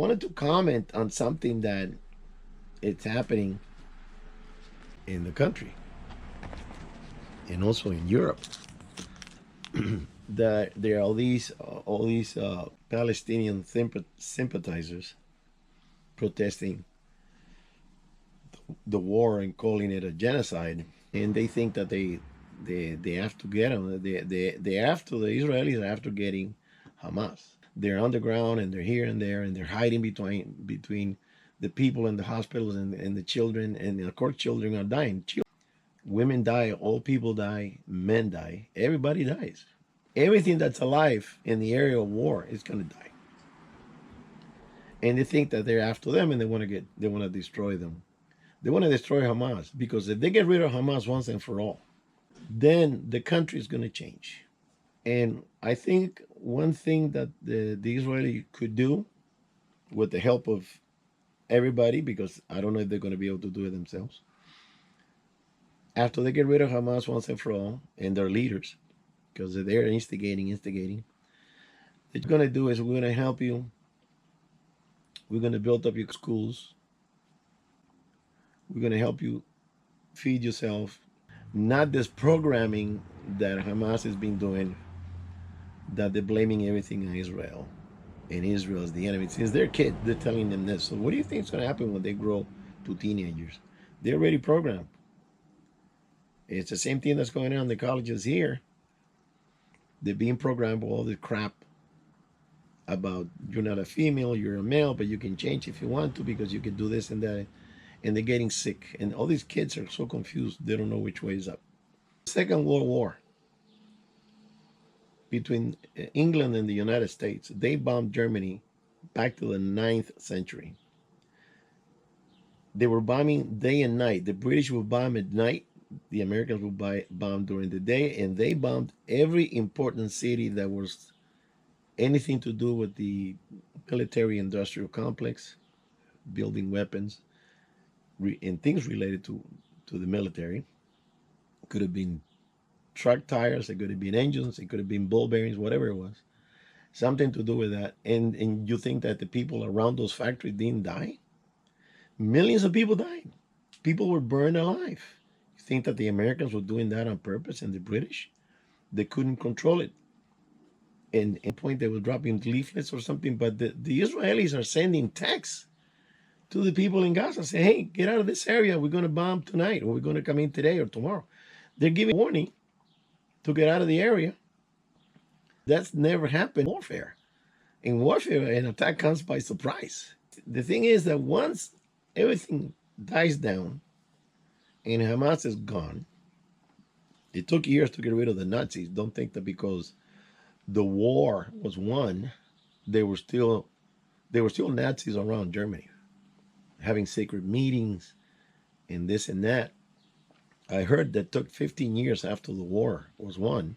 Wanted to comment on something that it's happening in the country and also in Europe. That there are all these Palestinian sympathizers protesting the war and calling it a genocide, and they think that they have to get them. They after the Israelis are after getting Hamas. They're underground and they're here and there and they're hiding between the people in the hospitals and the children, and of course children are dying. Women die, old people die, men die, everybody dies. Everything that's alive in the area of war is going to die, and they think that they're after them and they want to destroy them. They want to destroy Hamas, because if they get rid of Hamas once and for all, then the country is going to change. And I think one thing that the Israeli could do, with the help of everybody, because I don't know if they're going to be able to do it themselves, after they get rid of Hamas once and for all and their leaders, because they're instigating, what they're going to do is, we're going to help you. We're going to build up your schools. We're going to help you feed yourself. Not this programming that Hamas has been doing, that they're blaming everything on Israel, and Israel is the enemy. Since they're kids, they're telling them this. So what do you think is going to happen when they grow to teenagers? They're already programmed. It's the same thing that's going on in the colleges here. They're being programmed with all this crap about, you're not a female, you're a male, but you can change if you want to, because you can do this and that. And they're getting sick. And all these kids are so confused, they don't know which way is up. Second World War, between England and the United States, they bombed Germany back to the 9th century. They were bombing day and night. The British would bomb at night, the Americans would bomb during the day, and they bombed every important city that was anything to do with the military industrial complex, building weapons, and things related to the military. It could have been truck tires, it could have been engines, it could have been ball bearings, whatever it was, something to do with that. And you think that the people around those factories didn't die? Millions of people died. People were burned alive. You think that the Americans were doing that on purpose, and the British? They couldn't control it. And at one point they were dropping leaflets or something, but the Israelis are sending texts to the people in Gaza saying, hey, get out of this area. We're going to bomb tonight, or we're going to come in today or tomorrow. They're giving warning to get out of the area. That's never happened in warfare. In warfare, an attack comes by surprise. The thing is that once everything dies down and Hamas is gone, it took years to get rid of the Nazis. Don't think that because the war was won, they were still Nazis around Germany, having secret meetings and this and that. I heard that took 15 years after the war was won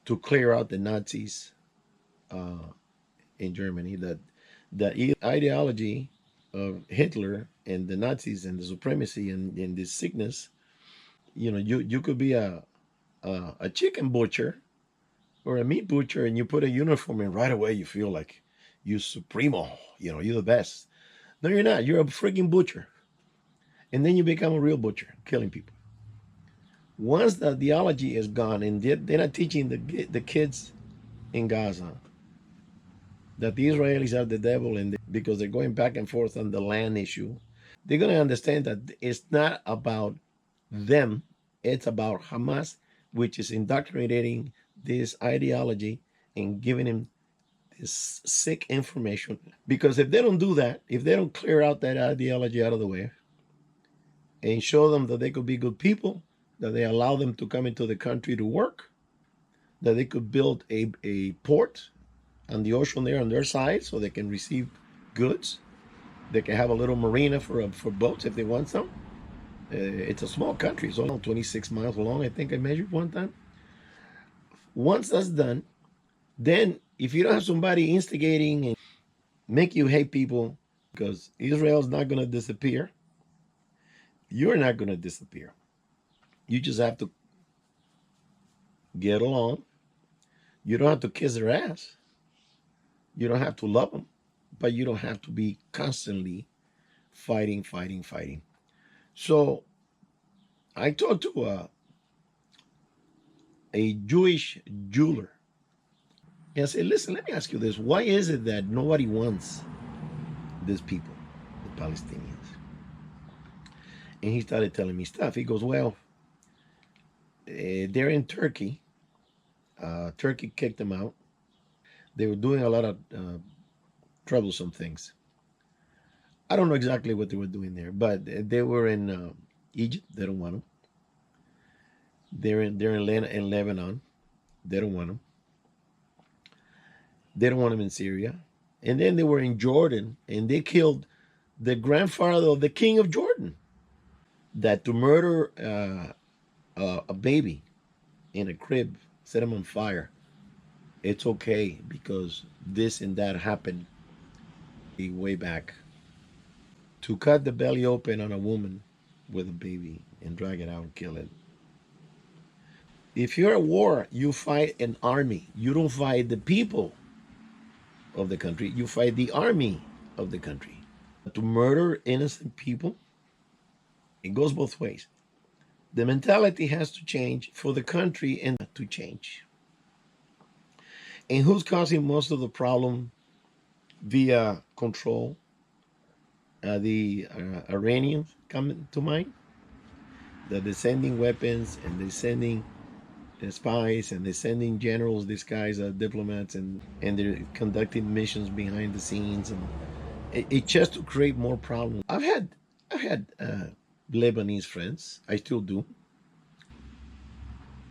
to clear out the Nazis in Germany. That the ideology of Hitler and the Nazis and the supremacy and this sickness, you could be a chicken butcher or a meat butcher, and you put a uniform in, right away you feel like you supremo, you're the best. No, you're not. You're a freaking butcher. And then you become a real butcher, killing people. Once the ideology is gone, and they're not teaching the kids in Gaza that the Israelis are the devil, and because they're going back and forth on the land issue, they're going to understand that it's not about them, it's about Hamas, which is indoctrinating this ideology and giving them this sick information. Because if they don't do that, if they don't clear out that ideology out of the way and show them that they could be good people, that they allow them to come into the country to work, that they could build a port on the ocean there on their side so they can receive goods. They can have a little marina for boats if they want some. It's a small country. It's only 26 miles long, I think I measured one time. Once that's done, then if you don't have somebody instigating and make you hate people, because Israel's not going to disappear, you're not going to disappear. You just have to get along. You don't have to kiss their ass. You don't have to love them. but you don't have to be constantly fighting, fighting, fighting. So I talked to a Jewish jeweler. And I said, listen, let me ask you this. Why is it that nobody wants these people, the Palestinians? And he started telling me stuff. He goes, well, they're in Turkey. Turkey kicked them out. They were doing a lot of troublesome things. I don't know exactly what they were doing there, but they were in Egypt. They don't want them. They're in Lebanon. They don't want them. They don't want them in Syria. And then they were in Jordan, and they killed the grandfather of the king of Jordan. That to murder a baby in a crib, set him on fire, it's okay because this and that happened way back. To cut the belly open on a woman with a baby and drag it out and kill it. If you're at war, you fight an army. You don't fight the people of the country. You fight the army of the country. To murder innocent people, it goes both ways. The mentality has to change for the country and to change. And who's causing most of the problem via control? The Iranians come to mind. That they're sending weapons and they're sending spies and they're sending generals disguised as diplomats, and they're conducting missions behind the scenes, and it's just to create more problems. I've had Lebanese friends. I still do.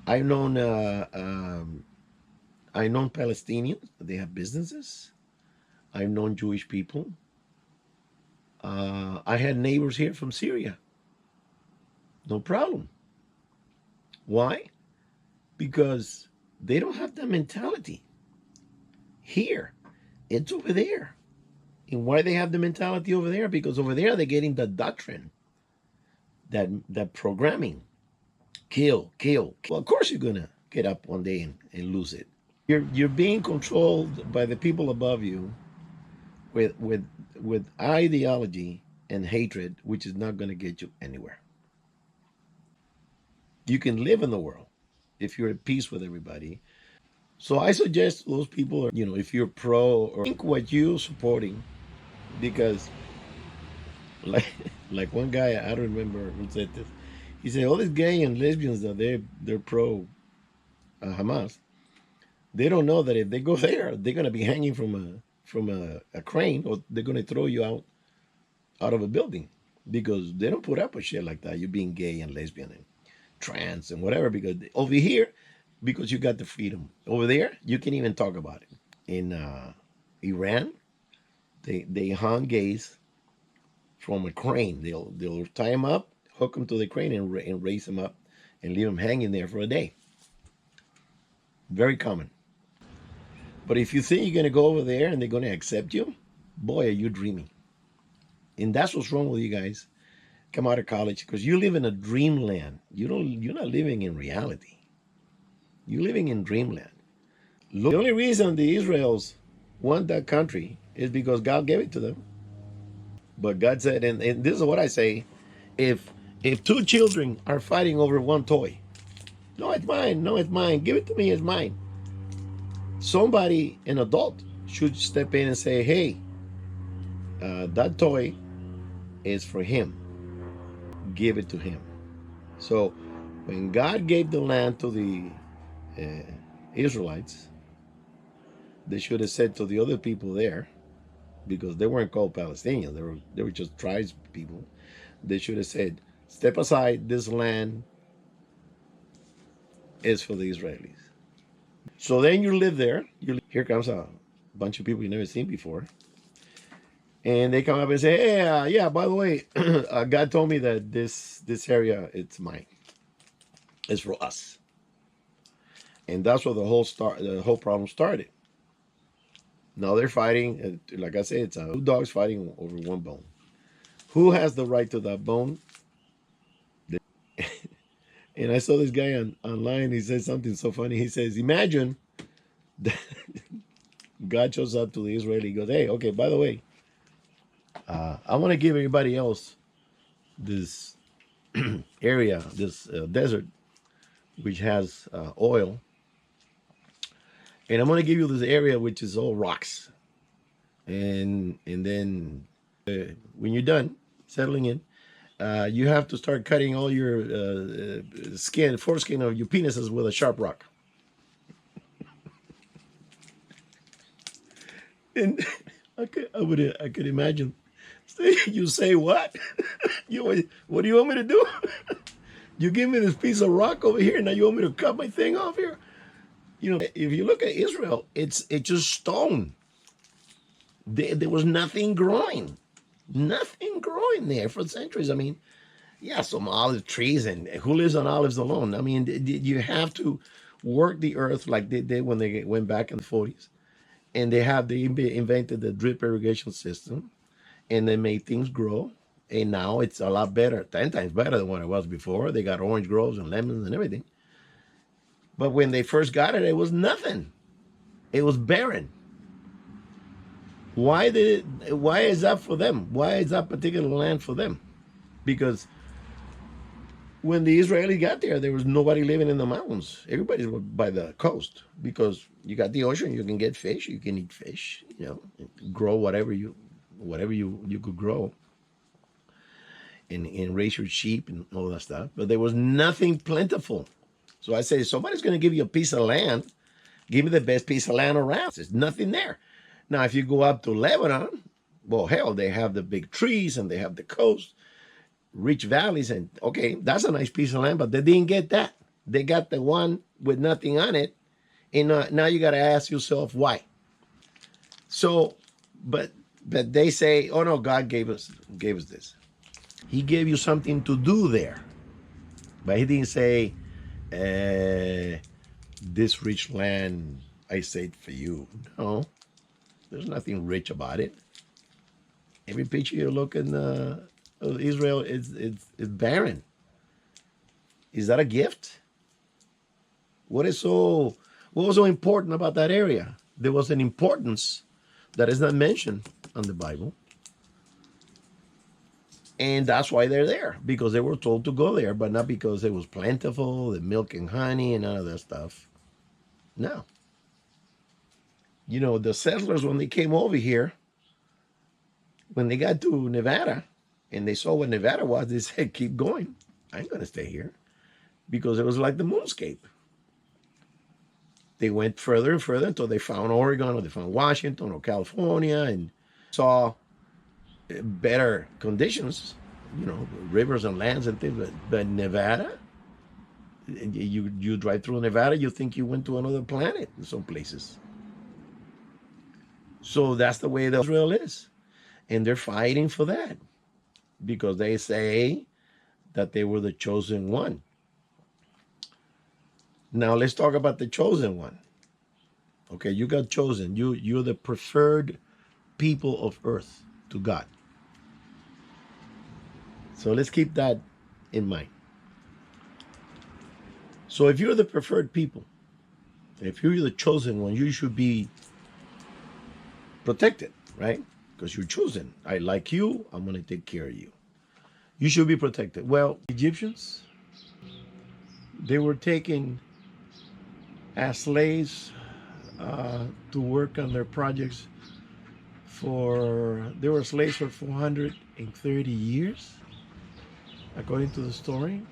I've known Palestinians. They have businesses. I've known Jewish people. I had neighbors here from Syria. No problem. Why? Because they don't have that mentality here. It's over there. And why they have the mentality over there? Because over there they're getting the doctrine, that programming. Kill, kill. Well, of course you're gonna get up one day and lose it. You're being controlled by the people above you with ideology and hatred, which is not gonna get you anywhere. You can live in the world if you're at peace with everybody. So I suggest those people, if you're pro or think what you're supporting, because like like one guy, I don't remember who said this. He said all these gay and lesbians that they're pro Hamas. They don't know that if they go there, they're gonna be hanging from a crane, or they're gonna throw you out of a building, because they don't put up with shit like that. You being gay and lesbian and trans and whatever, because over here, because you got the freedom. Over there, you can even talk about it. In Iran, they hung gays from a crane. They'll tie them up, hook them to the crane, and raise them up and leave them hanging there for a day. Very common. But if you think you're gonna go over there and they're gonna accept you, boy, are you dreaming. And that's what's wrong with you guys. Come out of college because you live in a dreamland. You're not living in reality. You're living in dreamland. The only reason the Israels want that country is because God gave it to them. But God said, and this is what I say, if two children are fighting over one toy, no, it's mine, no, it's mine, give it to me, it's mine. Somebody, an adult, should step in and say, hey, that toy is for him. Give it to him. So when God gave the land to the Israelites, they should have said to the other people there, because they weren't called Palestinians, they were just tribes people. They should have said, step aside, this land is for the Israelis. So then you live there. Here comes a bunch of people you've never seen before. And they come up and say, hey, yeah, by the way, God told me that this area, it's mine. It's for us. And that's where the whole problem started. Now they're fighting. Like I said, it's two dogs fighting over one bone. Who has the right to that bone? And I saw this guy online. He said something so funny. He says, imagine God shows up to the Israeli. He goes, hey, okay, by the way, I want to give everybody else this area, this desert, which has oil. And I'm going to give you this area, which is all rocks. And then when you're done settling in, you have to start cutting all your foreskin of your penises with a sharp rock. And I could imagine. You say what? What do you want me to do? You give me this piece of rock over here, now you want me to cut my thing off here? If you look at Israel, it's just stone. There was nothing growing there for centuries. I mean, yeah, some olive trees, and who lives on olives alone? I mean, you have to work the earth like they did when they went back in the 40s, and they invented the drip irrigation system, and they made things grow. And now it's a lot better, 10 times better than what it was before. They got orange groves and lemons and everything. But when they first got it, it was nothing. It was barren. Why is that for them? Why is that particular land for them? Because when the Israelis got there was nobody living in the mountains. Everybody's by the coast, because you got the ocean. You can get fish. You can eat fish. Grow whatever you could grow, and raise your sheep and all that stuff. But there was nothing plentiful. So I say, somebody's going to give you a piece of land. Give me the best piece of land around. There's nothing there. Now, if you go up to Lebanon, well, hell, they have the big trees and they have the coast, rich valleys, and okay, that's a nice piece of land, but they didn't get that. They got the one with nothing on it, and now you got to ask yourself why. So, but they say, oh no, God gave us this. He gave you something to do there, but He didn't say, this rich land I saved for you. No, there's nothing rich about it. Every picture you look in Israel is barren. Is that a gift? What was so important about that area? There was an importance that is not mentioned on the Bible. And that's why they're there, because they were told to go there, but not because it was plentiful, the milk and honey and none of that stuff. No. The settlers, when they came over here, when they got to Nevada and they saw what Nevada was, they said, keep going. I ain't going to stay here, because it was like the moonscape. They went further and further until they found Oregon, or they found Washington or California, and saw better conditions, rivers and lands and things. But Nevada, you drive through Nevada, you think you went to another planet in some places. So that's the way Israel is. And they're fighting for that, because they say that they were the chosen one. Now let's talk about the chosen one. Okay, you got chosen. You're the preferred people of earth to God. So let's keep that in mind. So if you're the preferred people, if you're the chosen one, you should be protected, right? Because you're chosen. I like you. I'm going to take care of you. You should be protected. Well, Egyptians, they were taken as slaves to work on their projects they were slaves for 430 years, according to the story.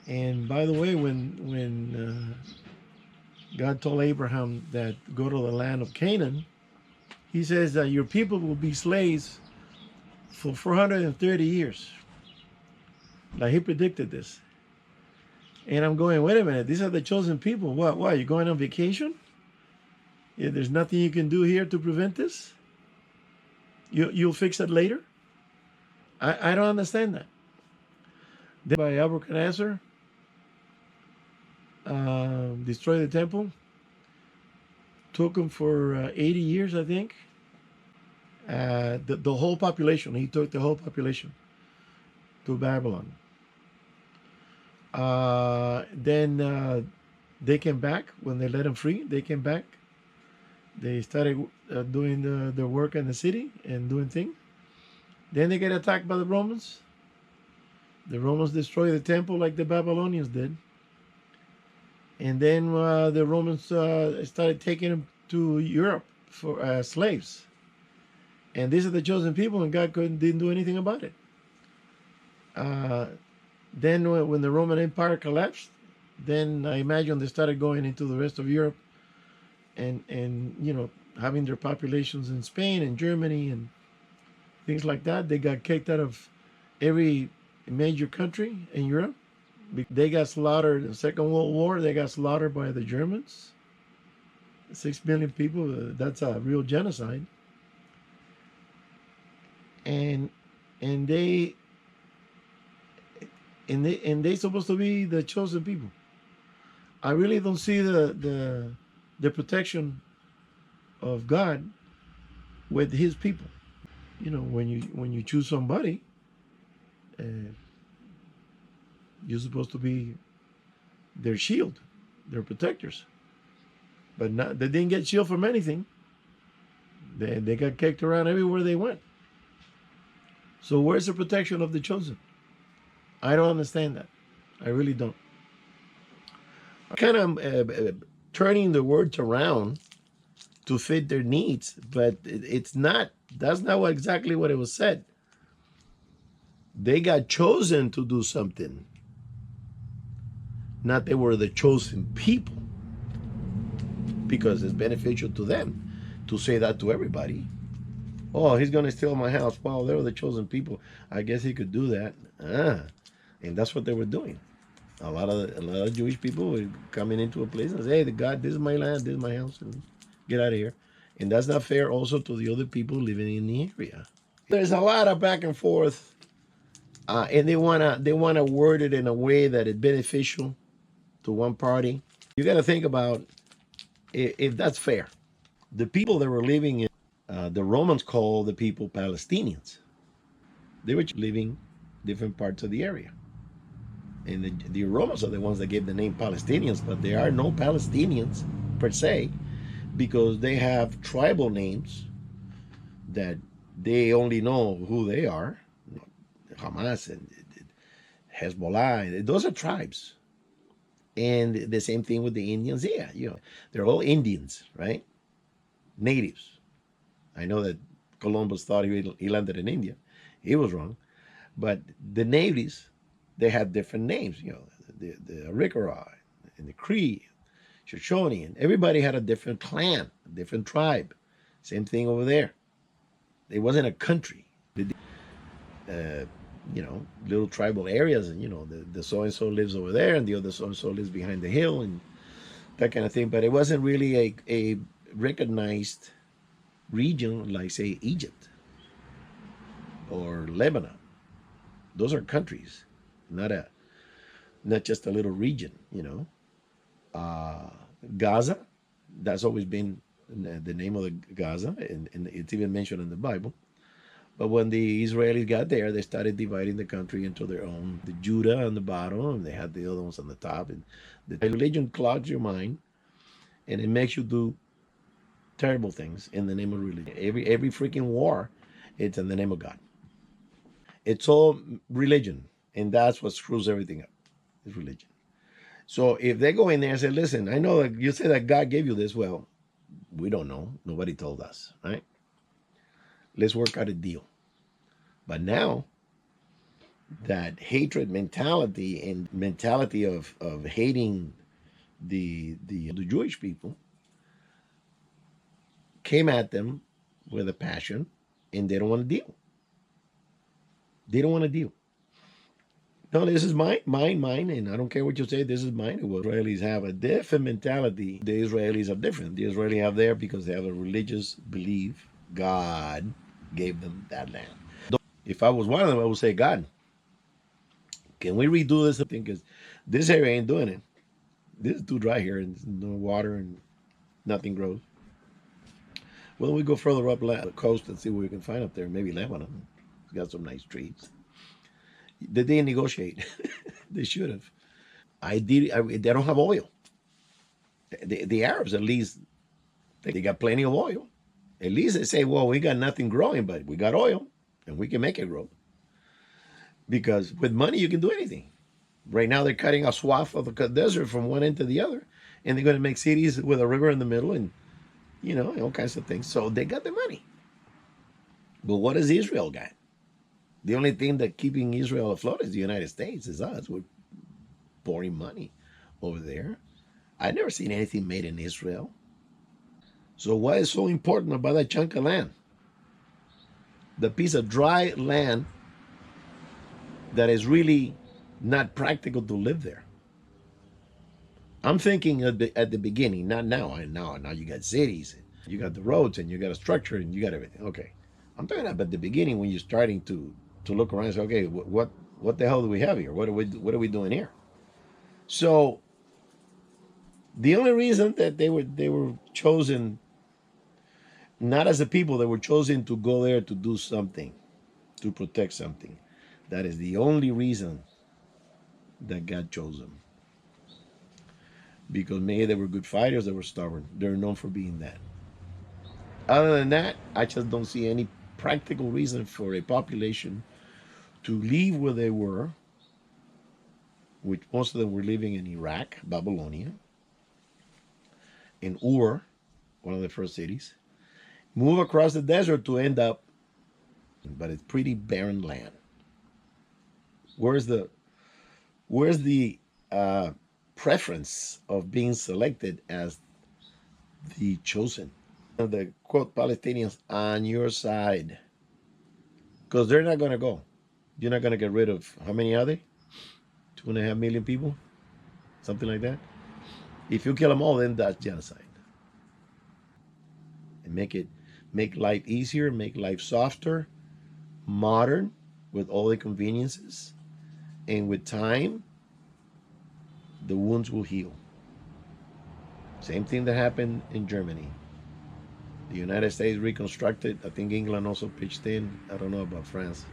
And by the way, when God told Abraham that go to the land of Canaan, He says that your people will be slaves for 430 years. Like He predicted this. And I'm going, wait a minute, these are the chosen people. What? Why? You going on vacation? Yeah, there's nothing you can do here to prevent this? You'll fix it later? I don't understand that. Then by Nebuchadnezzar, destroy the temple. Took him for 80 years, I think. The whole population, he took the whole population to Babylon. Then they came back when they let him free. They came back, They started doing their work in the city and doing things. Then they get attacked by the Romans. The Romans destroy the temple like the Babylonians did. And then the Romans started taking them to Europe for slaves. And these are the chosen people, and God didn't do anything about it. Uh, then when the Roman Empire collapsed, then I imagine they started going into the rest of Europe and having their populations in Spain and Germany and things like that. They got kicked out of every major country in Europe. They got slaughtered in the Second World War. They got slaughtered by the Germans. 6 million people. That's a real genocide. And and they and they supposed to be the chosen people. I really don't see the protection of God with His people. When you choose somebody, uh, you're supposed to be their shield, their protectors. But they didn't get shield from anything. They got kicked around everywhere they went. So where's the protection of the chosen? I don't understand that. I really don't. Kind of turning the words around to fit their needs, but it's not. That's not exactly what it was said. They got chosen to do something, not they were the chosen people, because it's beneficial to them to say that to everybody. Oh, he's going to steal my house. Well, they were the chosen people. I guess he could do that. And that's what they were doing. A lot of Jewish people were coming into a place and say, "Hey, God, this is my land, this is my house, and get out of here." And that's not fair also to the other people living in the area. There's a lot of back and forth, and they wanna word it in a way that is beneficial to one party. You got to think about if that's fair. The people that were living in the Romans called the people Palestinians. They were living different parts of the area. And the Romans are the ones that gave the name Palestinians, but there are no Palestinians per se, because they have tribal names that they only know who they are. Hamas and Hezbollah, those are tribes. And the same thing with the Indians. Yeah, they're all Indians, right? Natives. I know that Columbus thought he landed in India. He was wrong. But the natives, they had different names. The Arikara and the Cree, Shoshone, and everybody had a different clan, a different tribe. Same thing over there. It wasn't a country. Uh, little tribal areas, and the so and so lives over there, and the other so and so lives behind the hill, and that kind of thing. But it wasn't really a recognized region like, say, Egypt or Lebanon. Those are countries, not just a little region. Gaza, that's always been the name of the Gaza, and it's even mentioned in the Bible. But when the Israelis got there, they started dividing the country into their own. The Judah on the bottom, and they had the other ones on the top. And the religion clogs your mind, and it makes you do terrible things in the name of religion. Every freaking war, it's in the name of God. It's all religion, and that's what screws everything up. Is religion. So if they go in there and say, "Listen, I know that you say that God gave you this," well, we don't know. Nobody told us, right? Let's work out a deal. But now that hatred mentality and mentality of hating the Jewish people came at them with a passion, and they don't want to deal. They don't want to deal. No, this is mine, and I don't care what you say. This is mine. Well, Israelis have a different mentality. The Israelis are different. The Israelis have there because they have a religious belief. God gave them that land. If I was one of them, I would say, "God, can we redo this thing? Because this area ain't doing it. This is too dry here, and there's no water, and nothing grows." Well, we go further up the coast and see what we can find up there. Maybe Lebanon. It's got some nice trees. They didn't negotiate. They should have. They don't have oil. The Arabs, at least, They got plenty of oil. At least they say, well, we got nothing growing, but we got oil and we can make it grow. Because with money, you can do anything. Right now, they're cutting a swath of the desert from one end to the other, and they're going to make cities with a river in the middle and, all kinds of things. So they got the money. But what does Israel got? The only thing that keeping Israel afloat is the United States, is us. We're pouring money over there. I've never seen anything made in Israel. So what is so important about that chunk of land? The piece of dry land that is really not practical to live there. I'm thinking at the beginning, not now. Now you got cities, you got the roads, and you got a structure, and you got everything. Okay, I'm talking about the beginning when you're starting to look around and say, okay, what the hell do we have here? What are we doing here? So the only reason that they were chosen, not as a people, they were chosen to go there to do something, to protect something. That is the only reason that God chose them. Because maybe they were good fighters, they were stubborn. They're known for being that. Other than that, I just don't see any practical reason for a population to leave where they were, which most of them were living in Iraq, Babylonia, in Ur, one of the first cities, move across the desert to end up, but it's pretty barren land. Where's the preference of being selected as the chosen? The quote Palestinians on your side, because they're not going to go. You're not going to get rid of, how many are they? 2.5 million people, something like that. If you kill them all, then that's genocide. And make life easier, make life softer, modern, with all the conveniences, and with time, the wounds will heal. Same thing that happened in Germany. The United States reconstructed. I think England also pitched in. I don't know about France.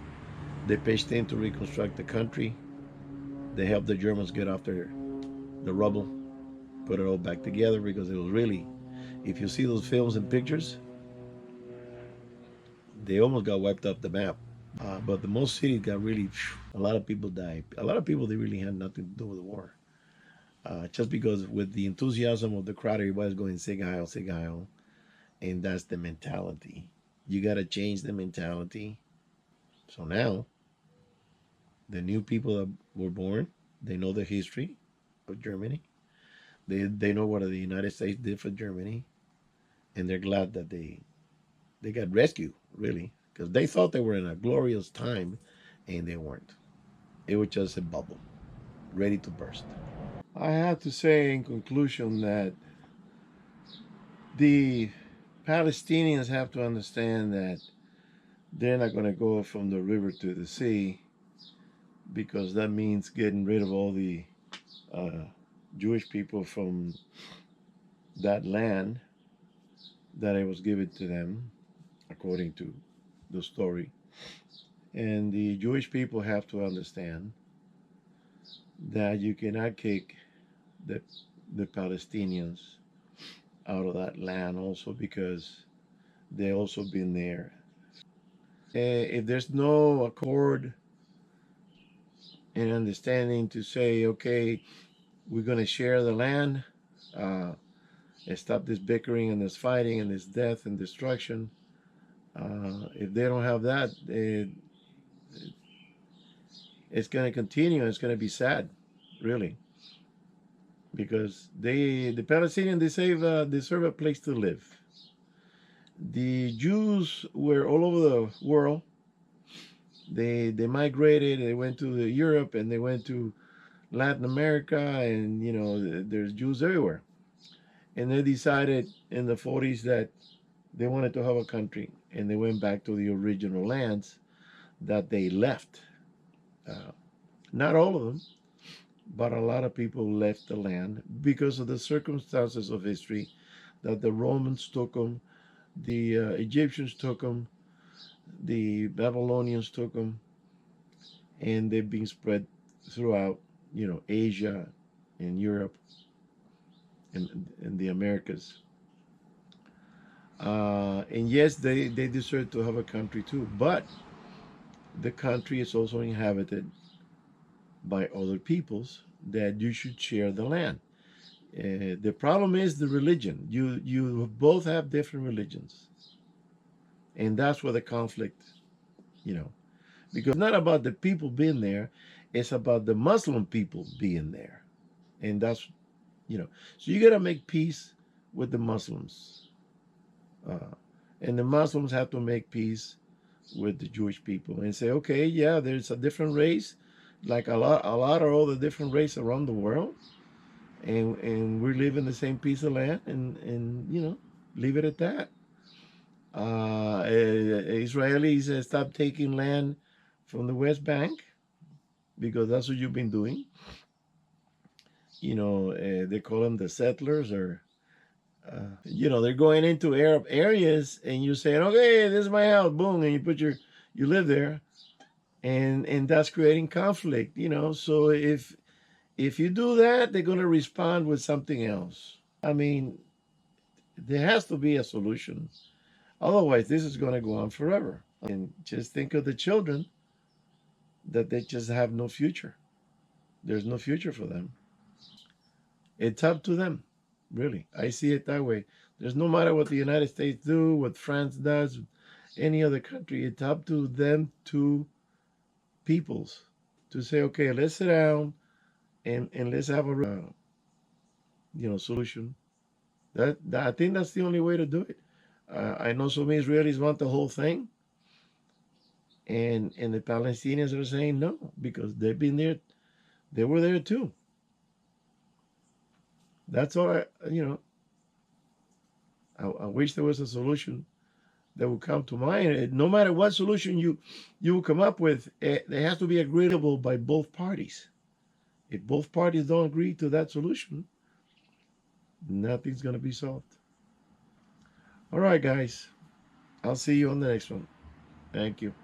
They pitched in to reconstruct the country. They helped the Germans get off the rubble, put it all back together, because it was really, if you see those films and pictures, they almost got wiped off the map. But the most cities got really, a lot of people died. A lot of people, they really had nothing to do with the war. Just because with the enthusiasm of the crowd, everybody's going Sieg Heil, Sieg Heil. And that's the mentality. You got to change the mentality. So now, the new people that were born, they know the history of Germany. They know what the United States did for Germany, and they're glad that they got rescued, really, because they thought they were in a glorious time, and they weren't. It was just a bubble, ready to burst. I have to say, in conclusion, that the Palestinians have to understand that they're not going to go from the river to the sea, because that means getting rid of all the uh, Jewish people from that land that it was given to them, according to the story. And the Jewish people have to understand that you cannot kick the, the Palestinians out of that land, also because they also been there. If there's no accord and understanding to say, okay, we're going to share the land, uh, and stop this bickering and this fighting and this death and destruction. If they don't have that, it's going to continue. And it's going to be sad, really, because the Palestinians, deserve a place to live. The Jews were all over the world. They migrated. They went to Europe, and they went to Latin America, and there's Jews everywhere. And they decided in the 40s that they wanted to have a country, and they went back to the original lands that they left. Uh, Not all of them, but a lot of people left the land because of the circumstances of history, that the Romans took them, the Egyptians took them, the Babylonians took them, and they've been spread throughout, Asia and Europe and the Americas. And yes, they deserve to have a country too, but the country is also inhabited by other peoples that you should share the land. The problem is the religion. You both have different religions, and that's where the conflict, you know, because it's not about the people being there, it's about the Muslim people being there, and that's, so you got to make peace with the Muslims, uh, and the Muslims have to make peace with the Jewish people and say, okay, yeah, there's a different race, like a lot of all the different races around the world, and we live in the same piece of land, and leave it at that. Israelis stop taking land from the West Bank because that's what you've been doing. They call them the settlers, or they're going into Arab areas, and you're saying, okay, this is my house, boom, and you live there, and that's creating conflict. So if you do that, they're going to respond with something else. I mean, there has to be a solution. Otherwise, this is going to go on forever. And just think of the children that they just have no future. There's no future for them. It's up to them, really. I see it that way. There's no matter what the United States do, what France does, any other country. It's up to them two peoples to say, okay, let's sit down and let's have a solution. That I think that's the only way to do it. I know some Israelis want the whole thing, and the Palestinians are saying no because they've been there. They were there too. That's all I wish there was a solution that would come to mind. No matter what solution you will come up with, there has to be agreeable by both parties. If both parties don't agree to that solution, nothing's going to be solved. All right, guys. I'll see you on the next one. Thank you.